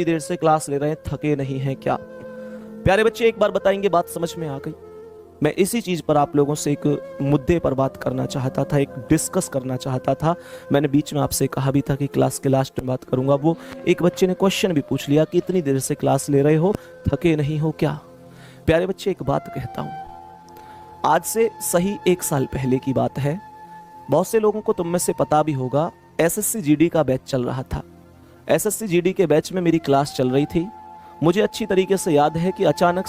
देर से क्लास ले रहे हैं, थके नहीं हैं क्या? प्यारे बच्चे, एक बार बताएंगे, बात समझ में आ गई? मैं इसी चीज पर आप लोगों से एक मुद्दे पर बात करना चाहता था, एक डिस्कस करना चाहता था। मैंने बीच में आपसे कहा भी था कि क्लास के लास्ट में बात करूंगा। वो एक बच्चे ने क्वेश्चन भी पूछ लिया कि इतनी देर से क्लास ले रहे हो, थके नहीं हो क्या? प्यारे बच्चे, एक बात कहता हूं, आज से सही 1 साल पहले की बात है। बहुत से लोगों को तुम में से पता भी होगा, एसएससी जीडी का बैच चल रहा था। एसएससी जीडी के बैच में मेरी क्लास चल रही थी। मुझे अच्छी तरीके से याद है कि अचानक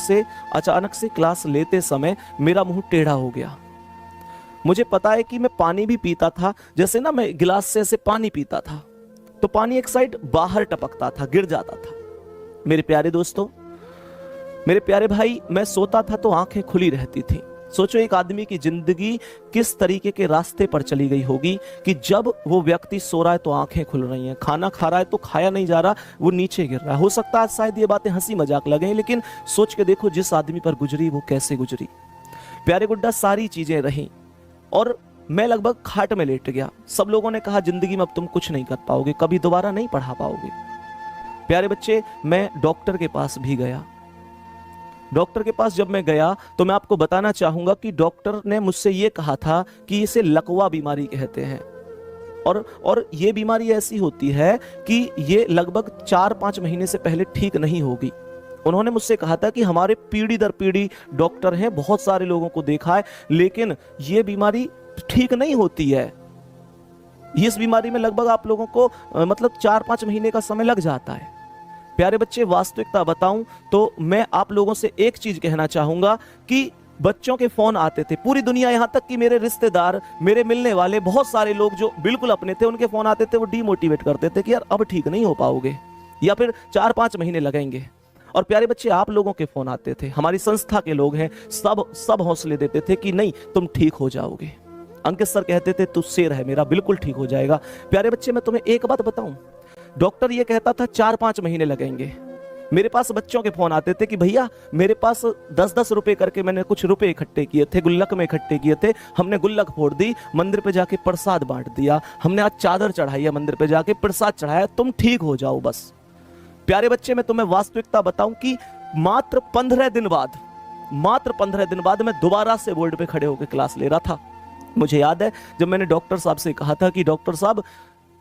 से क्लास लेते समय मेरा मुंह टेढ़ा हो गया। मुझे पता है कि मैं पानी भी पीता था, जैसे ना मैं गिलास से ऐसे पानी पीता था तो पानी एक साइड बाहर टपकता था, गिर जाता था। मेरे प्यारे दोस्तों, मेरे प्यारे भाई, मैं सोता था तो आंखें खुली रहती थी। सोचो एक आदमी की जिंदगी किस तरीके के रास्ते पर चली गई होगी कि जब वो व्यक्ति सो रहा है तो आंखें खुल रही हैं, खाना खा रहा है तो खाया नहीं जा रहा, वो नीचे गिर रहा है। हो सकता है शायद ये बातें हंसी मजाक लगे, लेकिन सोच के देखो जिस आदमी पर गुजरी वो कैसे गुजरी। प्यारे गुड्डा, सारी चीजें रहीं और मैं लगभग खाट में लेट गया। सब लोगों ने कहा जिंदगी में अब तुम कुछ नहीं कर पाओगे, कभी दोबारा नहीं पढ़ा पाओगे। प्यारे बच्चे, मैं डॉक्टर के पास भी गया। डॉक्टर के पास जब मैं गया तो मैं आपको बताना चाहूंगा कि डॉक्टर ने मुझसे ये कहा था कि इसे लकवा बीमारी कहते हैं और ये बीमारी ऐसी होती है कि ये लगभग 4-5 महीने से पहले ठीक नहीं होगी। उन्होंने मुझसे कहा था कि हमारे पीढ़ी दर पीढ़ी डॉक्टर हैं, बहुत सारे लोगों को देखा है, लेकिन ये बीमारी ठीक नहीं होती है। इस बीमारी में लगभग आप लोगों को मतलब 4-5 महीने का समय लग जाता है। प्यारे बच्चे, वास्तविकता बताऊं तो मैं आप लोगों से एक चीज कहना चाहूंगा कि बच्चों के फोन आते थे, पूरी दुनिया, यहां तक कि मेरे रिश्तेदार, मेरे मिलने वाले बहुत सारे लोग जो बिल्कुल अपने थे, उनके फोन आते थे। वो डीमोटिवेट करते थे कि यार अब ठीक नहीं हो पाओगे या फिर 4-5 महीने लगेंगे। और प्यारे बच्चे, आप लोगों के फोन आते थे, हमारी संस्था के लोग हैं, सब हौसले देते थे कि नहीं तुम ठीक हो जाओगे। अंकित सर कहते थे तू शेर है मेरा, बिल्कुल ठीक हो जाएगा। प्यारे बच्चे, मैं तुम्हें एक बात बताऊं, डॉक्टर ये कहता था 4-5 महीने लगेंगे। मेरे पास बच्चों के फोन आते थे कि भैया मेरे पास 10-10 रुपए करके मैंने कुछ रुपए इकट्ठे किए थे, गुल्लक में इकट्ठे किए थे, हमने गुल्लक फोड़ दी, मंदिर पे जाके प्रसाद बांट दिया, हमने आज चादर चढ़ाई है, मंदिर पे जाके प्रसाद चढ़ाया, तुम ठीक हो जाओ बस। प्यारे बच्चे, मैं तुम्हें वास्तविकता बताऊं कि मात्र 15 दिन बाद मैं दोबारा से बोर्ड पे खड़े होकर क्लास ले रहा था। मुझे याद है जब मैंने डॉक्टर साहब से कहा था कि डॉक्टर साहब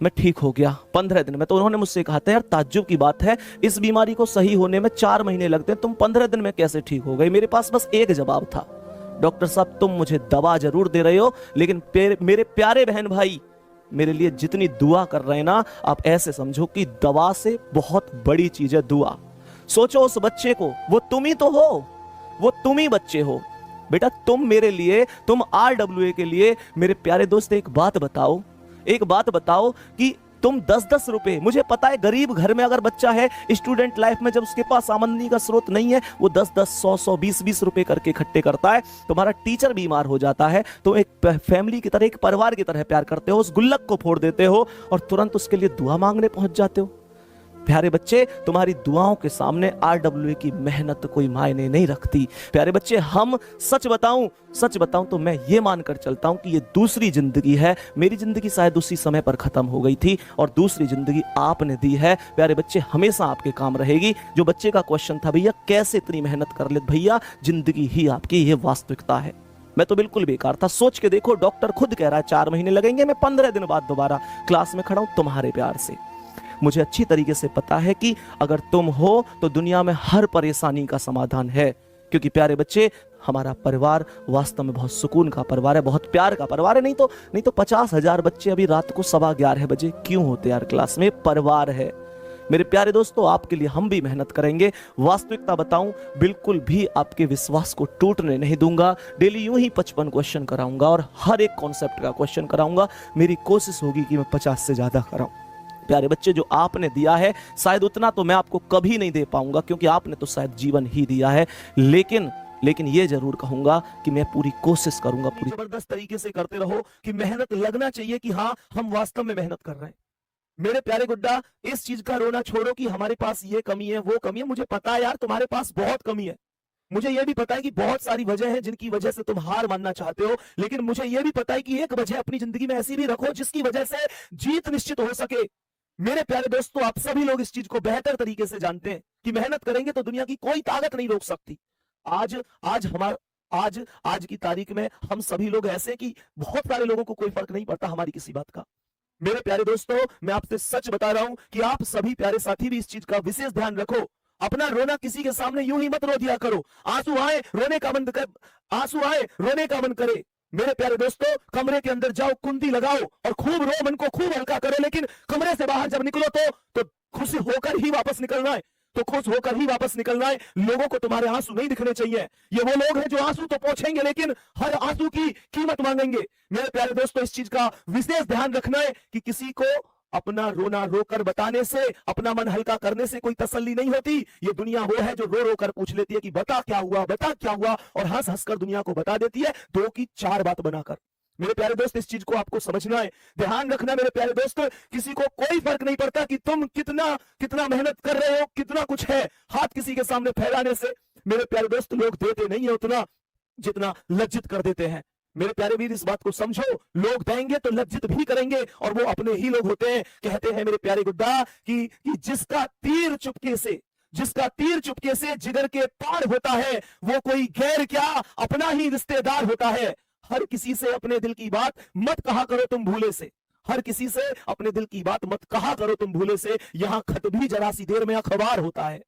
मैं ठीक हो गया 15 दिन में, तो उन्होंने मुझसे कहा था यार ताज्जुब की बात है, इस बीमारी को सही होने में 4 महीने लगते हैं, तुम 15 दिन में कैसे ठीक हो गए? मेरे पास बस एक जवाब था, डॉक्टर साहब तुम मुझे दवा जरूर दे रहे हो, लेकिन मेरे प्यारे बहन भाई मेरे लिए जितनी दुआ कर रहे हैं ना, आप ऐसे समझो कि दवा से बहुत बड़ी चीज है दुआ। सोचो उस बच्चे को, वो तुम ही तो हो, वो तुम ही बच्चे हो बेटा, तुम मेरे लिए, तुम RWA के लिए। मेरे प्यारे दोस्त, एक बात बताओ कि तुम 10-10 रुपए, मुझे पता है गरीब घर में अगर बच्चा है, स्टूडेंट लाइफ में जब उसके पास आमदनी का स्रोत नहीं है, वो 10-10, 100-100, 20-20 रुपए करके इकट्ठे करता है। तुम्हारा टीचर बीमार हो जाता है तो एक फैमिली की तरह, एक परिवार की तरह प्यार करते हो, उस गुल्लक को फोड़ देते हो और तुरंत उसके लिए दुआ मांगने पहुंच जाते हो। प्यारे बच्चे, तुम्हारी दुआओं के सामने RWA की मेहनत कोई मायने नहीं रखती। प्यारे बच्चे, हम सच बताऊं तो मैं ये मानकर चलता हूं कि ये दूसरी जिंदगी है। मेरी जिंदगी शायद उसी समय पर खत्म हो गई थी और दूसरी जिंदगी आपने दी है। प्यारे बच्चे, हमेशा आपके काम रहेगी। जो बच्चे का क्वेश्चन था भैया कैसे इतनी मेहनत कर ले, भैया जिंदगी ही आपकी, ये वास्तविकता है। मैं तो बिल्कुल बेकार था। सोच के देखो, डॉक्टर खुद कह रहा है 4 महीने लगेंगे, मैं 15 दिन बाद दोबारा क्लास में खड़ा हूं तुम्हारे प्यार से। मुझे अच्छी तरीके से पता है कि अगर तुम हो तो दुनिया में हर परेशानी का समाधान है, क्योंकि प्यारे बच्चे हमारा परिवार वास्तव में बहुत सुकून का परिवार है, बहुत प्यार का परिवार है। नहीं तो 50,000 बच्चे अभी रात को 11:15 बजे क्यों होते यार क्लास में? परिवार है। मेरे प्यारे दोस्तों, आपके लिए हम भी मेहनत करेंगे। वास्तविकता बताऊं, बिल्कुल भी आपके विश्वास को टूटने नहीं दूंगा। डेली यूं ही 55 क्वेश्चन कराऊंगा और हर एक कॉन्सेप्ट का क्वेश्चन कराऊंगा। मेरी कोशिश होगी कि मैं 50 से ज्यादा कराऊं। प्यारे बच्चे, जो आपने दिया है शायद उतना तो मैं आपको कभी नहीं दे पाऊंगा, क्योंकि आपने तो शायद जीवन ही दिया है, लेकिन ये जरूर कहूंगा कि मैं पूरी कोशिश करूंगा, पूरी जबरदस्त तरीके से करते रहो कि मेहनत लगना चाहिए कि हाँ हम वास्तव में मेहनत कर रहे हैं। मेरे प्यारे गुड्डा, इस चीज का रोना छोड़ो कि हमारे पास ये कमी है, वो कमी है। मुझे पता है यार तुम्हारे पास बहुत कमी है, मुझे यह भी पता है कि बहुत सारी वजह है जिनकी वजह से तुम हार मानना चाहते हो, लेकिन मुझे यह भी पता है कि एक वजह अपनी जिंदगी में ऐसी भी रखो जिसकी वजह से जीत निश्चित हो सके। मेरे प्यारे दोस्तों, आप सभी लोग इस चीज को बेहतर तरीके से जानते हैं कि मेहनत करेंगे तो दुनिया की कोई ताकत नहीं रोक सकती। आज आज हमारा आज आज की तारीख में हम सभी लोग ऐसे कि बहुत सारे लोगों को कोई फर्क नहीं पड़ता हमारी किसी बात का। मेरे प्यारे दोस्तों, मैं आपसे सच बता रहा हूं कि आप सभी प्यारे साथी भी इस चीज का विशेष ध्यान रखो। अपना रोना किसी के सामने यूं ही मत रो दिया करो। आंसू आए रोने का बंद कर, आंसू आए रोने का बंद करे। मेरे प्यारे दोस्तों, कमरे के अंदर जाओ, कुंडी लगाओ और खूब रो, मन को खूब हल्का करो, लेकिन कमरे से बाहर जब निकलो तो खुश होकर ही वापस निकलना है, तो खुश होकर ही वापस निकलना है। लोगों को तुम्हारे आंसू नहीं दिखने चाहिए। ये वो लोग हैं जो आंसू तो पोंछेंगे लेकिन हर आंसू की कीमत मांगेंगे। मेरे प्यारे दोस्तों, इस चीज का विशेष ध्यान रखना है कि किसी को अपना रोना रोकर बताने से, अपना मन हल्का करने से कोई तसल्ली नहीं होती। ये दुनिया वो है जो रो रो कर पूछ लेती है कि बता क्या हुआ, बता क्या हुआ, और हंस हंस कर दुनिया को बता देती है, दो की चार बात बनाकर। मेरे प्यारे दोस्त, इस चीज को आपको समझना है, ध्यान रखना। मेरे प्यारे दोस्त, किसी को कोई फर्क नहीं पड़ता कि तुम कितना मेहनत कर रहे हो, कितना कुछ है। हाथ किसी के सामने फैलाने से मेरे प्यारे दोस्त लोग देते नहीं है उतना जितना लज्जित कर देते हैं। मेरे प्यारे वीर, इस बात को समझो, लोग देंगे तो लज्जित भी करेंगे और वो अपने ही लोग होते हैं। कहते हैं मेरे प्यारे गुड्डा कि जिसका तीर चुपके से जिगर के पार होता है, वो कोई गैर क्या अपना ही रिश्तेदार होता है। हर किसी से अपने दिल की बात मत कहा करो तुम भूले से, हर किसी से अपने दिल की बात मत कहा करो तुम भूले से। यहां खत भी जरा सी देर में अखबार होता है।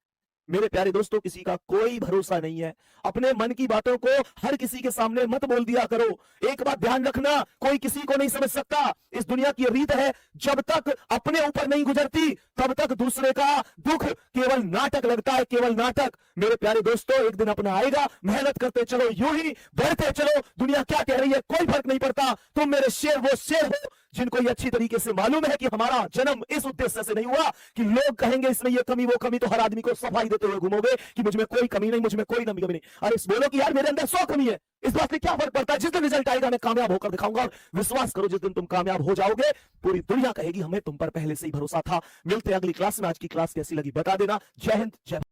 मेरे प्यारे दोस्तों, किसी का कोई भरोसा नहीं है। अपने मन की बातों को हर किसी के सामने मत बोल दिया करो। एक बात ध्यान रखना, कोई किसी को नहीं समझ सकता। इस दुनिया की रीत है, जब तक अपने ऊपर नहीं गुजरती तब तक दूसरे का दुख केवल नाटक लगता है, केवल नाटक। मेरे प्यारे दोस्तों, एक दिन अपना आएगा, मेहनत करते चलो, यूं ही बढ़ते चलो। दुनिया क्या कह रही है कोई फर्क नहीं पड़ता। तुम मेरे शेर वो शेर हो जिनको ये अच्छी तरीके से मालूम है कि हमारा जन्म इस उद्देश्य से नहीं हुआ कि लोग कहेंगे इसमें ये कमी वो कमी, तो हर आदमी को सफाई देते हुए घूमोगे कि मुझ में कोई कमी नहीं, मुझ में कोई कमी नहीं। अरे बोलो कि यार मेरे अंदर 100 कमी है, इस बात से क्या फर्क पड़ता है। जिस दिन रिजल्ट आएगा मैं कामयाब होकर दिखाऊंगा। और विश्वास करो, जिस दिन तुम कामयाब हो जाओगे पूरी दुनिया कहेगी हमें तुम पर पहले से ही भरोसा था। मिलते हैं अगली क्लास में। आज की क्लास कैसी लगी बता देना। जय हिंद, जय